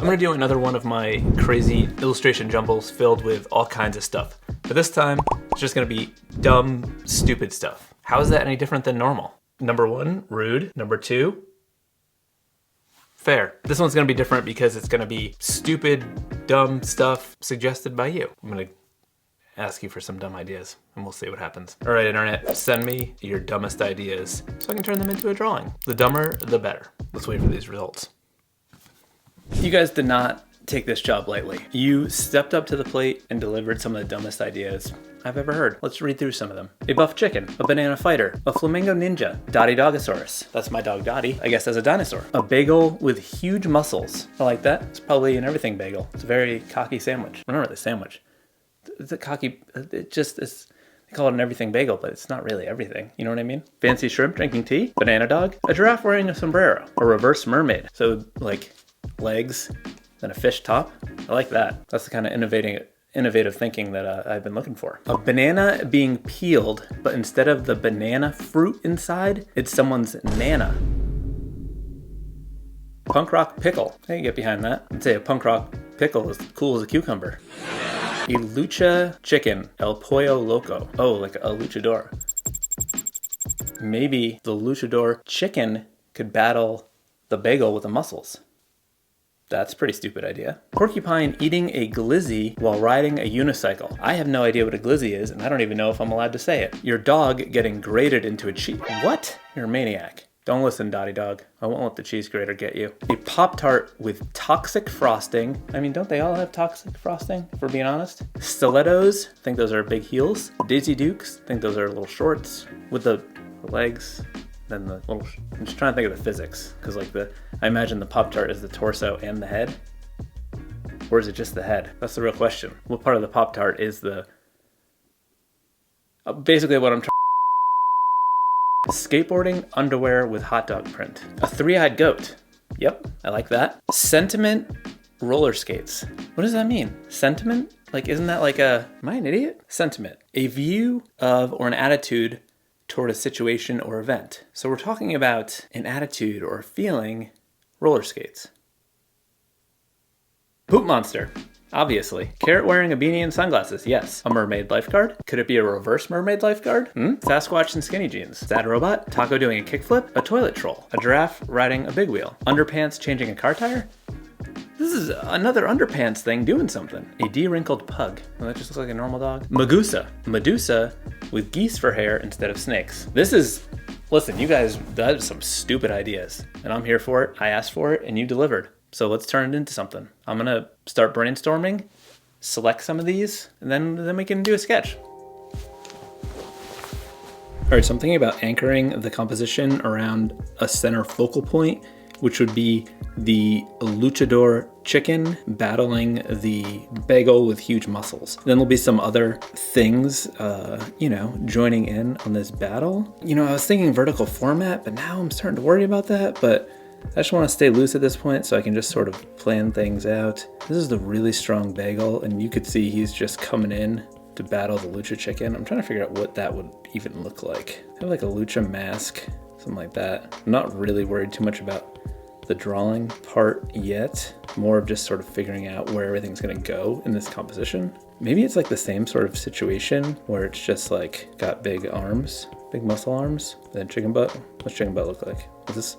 I'm gonna do another one of my crazy illustration jumbles filled with all kinds of stuff. But this time, it's just gonna be dumb, stupid stuff. How is that any different than normal? Number 1, rude. Number 2, fair. This one's gonna be different because it's gonna be stupid, dumb stuff suggested by you. I'm gonna ask you for some dumb ideas and we'll see what happens. All right, internet, send me your dumbest ideas so I can turn them into a drawing. The dumber, the better. Let's wait for these results. You guys did not take this job lightly. You stepped up to the plate and delivered some of the dumbest ideas I've ever heard. Let's read through some of them. A buff chicken, a banana fighter, a flamingo ninja, Dottie Dogosaurus. That's my dog Dottie, I guess as a dinosaur. A bagel with huge muscles. I like that. It's probably an everything bagel. It's a very cocky sandwich. Well, not really sandwich. It's a cocky, it just is, they call it an everything bagel, but it's not really everything. You know what I mean? Fancy shrimp drinking tea, banana dog, a giraffe wearing a sombrero, a reverse mermaid. So like legs, then a fish top. I like that. That's the kind of innovative thinking that I've been looking for. A banana being peeled, but instead of the banana fruit inside, it's someone's nana. Punk rock pickle. I can get behind that. I'd say a punk rock pickle is cool as a cucumber. A lucha chicken, El Pollo Loco. Oh, like a luchador. Maybe the luchador chicken could battle the bagel with the muscles. That's a pretty stupid idea. Porcupine eating a glizzy while riding a unicycle. I have no idea what a glizzy is, and I don't even know if I'm allowed to say it. Your dog getting grated into a cheese. What? You're a maniac. Don't listen, Dottie Dog. I won't let the cheese grater get you. A Pop-Tart with toxic frosting. I mean, don't they all have toxic frosting, if we're being honest? Stilettos, I think those are big heels. Daisy Dukes, I think those are little shorts with the legs. Then the little, I'm just trying to think of the physics, because like I imagine the Pop-Tart is the torso and the head. Or is it just the head? That's the real question. What part of the Pop-Tart is the, basically what I'm trying. Skateboarding underwear with hot dog print. A three-eyed goat. Yep, I like that. Sentiment roller skates. What does that mean? Sentiment? Like, isn't that like am I an idiot? Sentiment. A view of or an attitude toward a situation or event. So we're talking about an attitude or a feeling, roller skates. Poop monster. Obviously. Carrot wearing a beanie and sunglasses. Yes. A mermaid lifeguard? Could it be a reverse mermaid lifeguard? Sasquatch in skinny jeans. Sad robot? Taco doing a kickflip? A toilet troll? A giraffe riding a big wheel? Underpants changing a car tire? This is another underpants thing doing something. A de-wrinkled pug. Well, that just looks like a normal dog. Medusa. Medusa with geese for hair instead of snakes. This is, listen, you guys, that is some stupid ideas. And I'm here for it. I asked for it and you delivered. So let's turn it into something. I'm gonna start brainstorming, select some of these, and then we can do a sketch. All right, so I'm thinking about anchoring the composition around a center focal point, which would be the luchador chicken battling the bagel with huge muscles. Then there'll be some other things, joining in on this battle. I was thinking vertical format, but now I'm starting to worry about that, but I just want to stay loose at this point so I can just sort of plan things out. This is the really strong bagel, and you could see he's just coming in to battle the lucha chicken. I'm trying to figure out what that would even look like. I have like a lucha mask, something like that. I'm not really worried too much about the drawing part yet. More of just sort of figuring out where everything's gonna go in this composition. Maybe it's like the same sort of situation where it's just like got big arms, big muscle arms, and then chicken butt. What's chicken butt look like? This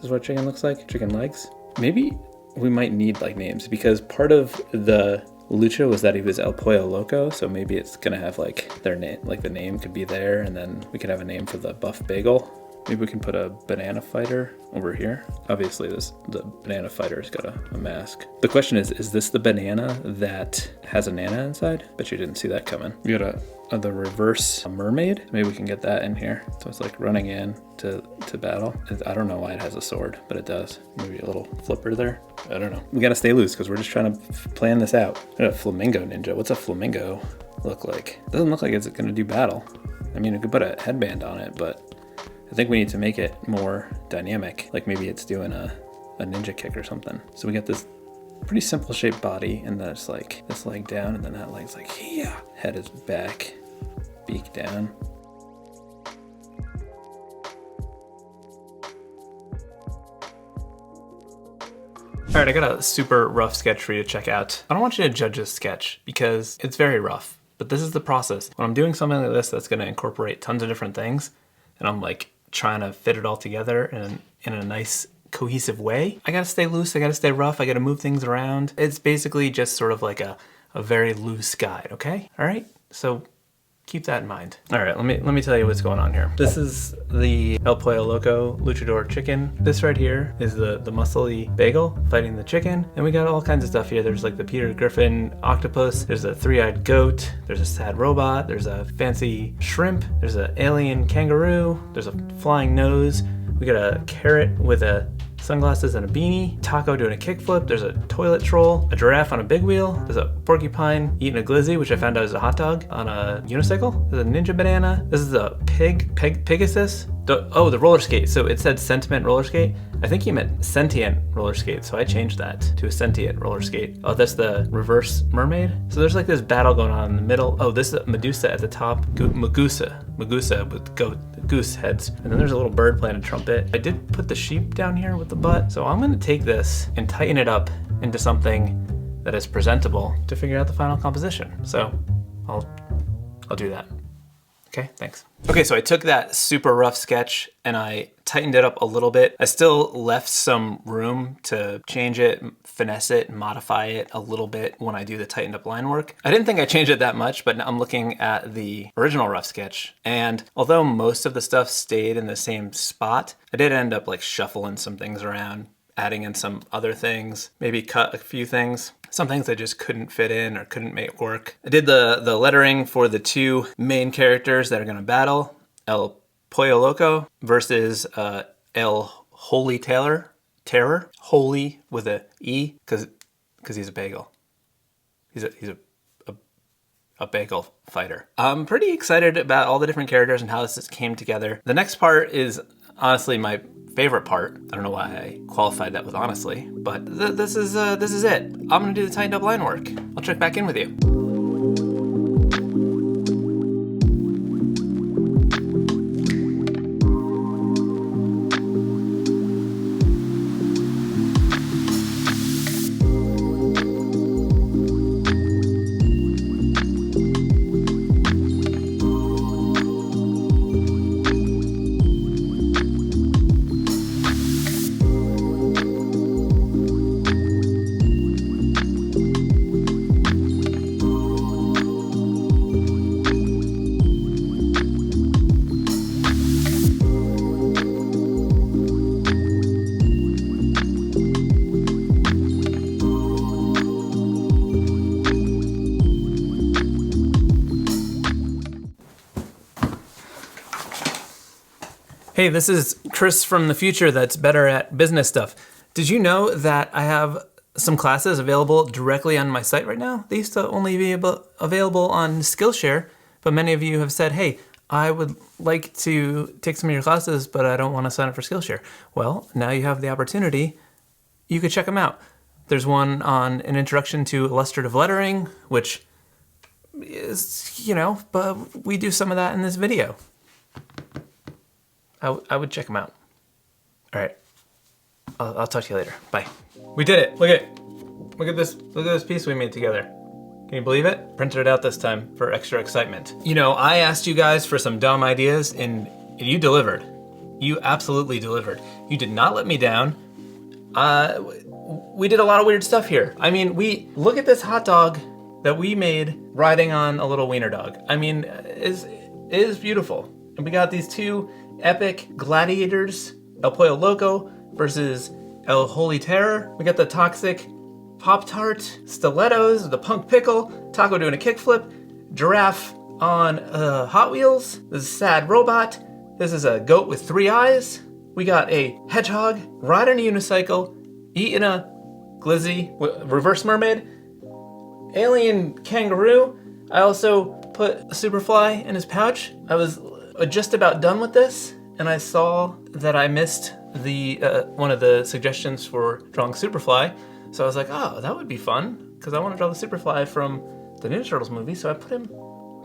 is what chicken looks like? Chicken legs? Maybe we might need like names because part of the lucha was that he was El Pollo Loco, so maybe it's gonna have like their name, like the name could be there, and then we could have a name for the buff bagel. Maybe we can put a banana fighter over here. Obviously the banana fighter's got a mask. The question is this the banana that has a nana inside? Bet you didn't see that coming. We got the reverse mermaid. Maybe we can get that in here. So it's like running in to battle. I don't know why it has a sword, but it does. Maybe a little flipper there. I don't know. We gotta stay loose because we're just trying to plan this out. A flamingo ninja. What's a flamingo look like? It doesn't look like it's gonna do battle. I mean, we could put a headband on it, but I think we need to make it more dynamic. Like maybe it's doing a ninja kick or something. So we got this pretty simple shaped body, and that's like this leg down, and then that leg's like, yeah. Head is back, beak down. All right, I got a super rough sketch for you to check out. I don't want you to judge this sketch because it's very rough, but this is the process. When I'm doing something like this that's gonna incorporate tons of different things, and I'm like trying to fit it all together in a nice cohesive way, I gotta stay loose, I gotta stay rough, I gotta move things around. It's basically just sort of like a very loose guide, okay? All right, so keep that in mind. All right, let me tell you what's going on here. This is the El Pollo Loco luchador chicken. This right here is the muscly bagel fighting the chicken. And we got all kinds of stuff here. There's like the Peter Griffin octopus. There's a three-eyed goat. There's a sad robot. There's a fancy shrimp. There's an alien kangaroo. There's a flying nose. We got a carrot with sunglasses and a beanie, taco doing a kickflip, there's a toilet troll, a giraffe on a big wheel, there's a porcupine eating a glizzy, which I found out is a hot dog on a unicycle, there's a ninja banana, this is a Pegasus, the roller skate, so it said sentiment roller skate. I think he meant sentient roller skate, so I changed that to a sentient roller skate. Oh, that's the reverse mermaid? So there's like this battle going on in the middle. Oh, this is Medusa at the top, Megusa with goose heads. And then there's a little bird playing a trumpet. I did put the sheep down here with the butt, so I'm gonna take this and tighten it up into something that is presentable to figure out the final composition. So I'll do that. Okay, thanks. Okay, so I took that super rough sketch and I tightened it up a little bit. I still left some room to change it, finesse it, modify it a little bit when I do the tightened up line work. I didn't think I changed it that much, but now I'm looking at the original rough sketch. And although most of the stuff stayed in the same spot, I did end up like shuffling some things around, adding in some other things, maybe cut a few things. Some things I just couldn't fit in or couldn't make work. I did the lettering for the two main characters that are gonna battle, El Pollo Loco versus El Holy Terror, holy with a E, because he's a bagel. He's a bagel fighter. I'm pretty excited about all the different characters and how this came together. The next part is honestly my favorite part. I don't know why I qualified that with honestly, but this is it. I'm gonna do the tightened up line work. I'll check back in with you. Hey, this is Chris from the future that's better at business stuff. Did you know that I have some classes available directly on my site right now? They used to only be available on Skillshare, but many of you have said, hey, I would like to take some of your classes, but I don't want to sign up for Skillshare. Well, now you have the opportunity. You could check them out. There's one on an introduction to illustrative lettering, which is, but we do some of that in this video. I would check them out. All right, I'll talk to you later. Bye. We did it. Look at this piece we made together. Can you believe it? Printed it out this time for extra excitement. I asked you guys for some dumb ideas and you delivered. You absolutely delivered. You did not let me down. We did a lot of weird stuff here. I mean, look at this hot dog that we made riding on a little wiener dog. I mean, it is beautiful. And we got these two epic gladiators, El Pollo Loco versus El Holy Terror. We got the toxic Pop-Tart, stilettos, the punk pickle, taco doing a kickflip, giraffe on Hot Wheels. This is a sad robot. This is a goat with 3 eyes. We got a hedgehog riding a unicycle, eating a glizzy, reverse mermaid, alien kangaroo. I also put a Superfly in his pouch. I was just about done with this, and I saw that I missed the one of the suggestions for drawing Superfly. So I was like, oh, that would be fun, because I want to draw the Superfly from the Ninja Turtles movie. So I put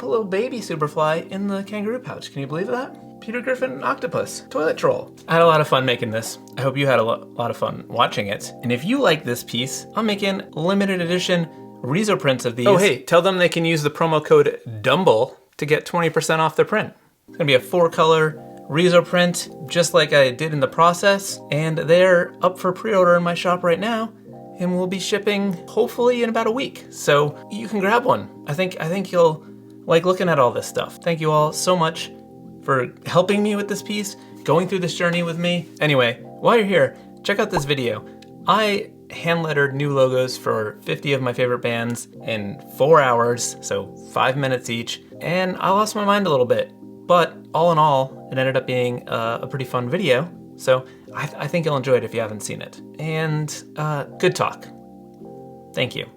little baby Superfly in the kangaroo pouch. Can you believe that? Peter Griffin octopus, toilet troll. I had a lot of fun making this. I hope you had a lot of fun watching it. And if you like this piece, I'm making limited edition Riso prints of these. Oh hey, tell them they can use the promo code DUMBLE to get 20% off their print. It's gonna be a 4-color Riso print, just like I did in the process. And they're up for pre-order in my shop right now. And we'll be shipping hopefully in about a week. So you can grab one. I think you'll like looking at all this stuff. Thank you all so much for helping me with this piece, going through this journey with me. Anyway, while you're here, check out this video. I hand lettered new logos for 50 of my favorite bands in 4 hours, so 5 minutes each, and I lost my mind a little bit. But all in all, it ended up being a pretty fun video, so I think you'll enjoy it if you haven't seen it. And good talk. Thank you.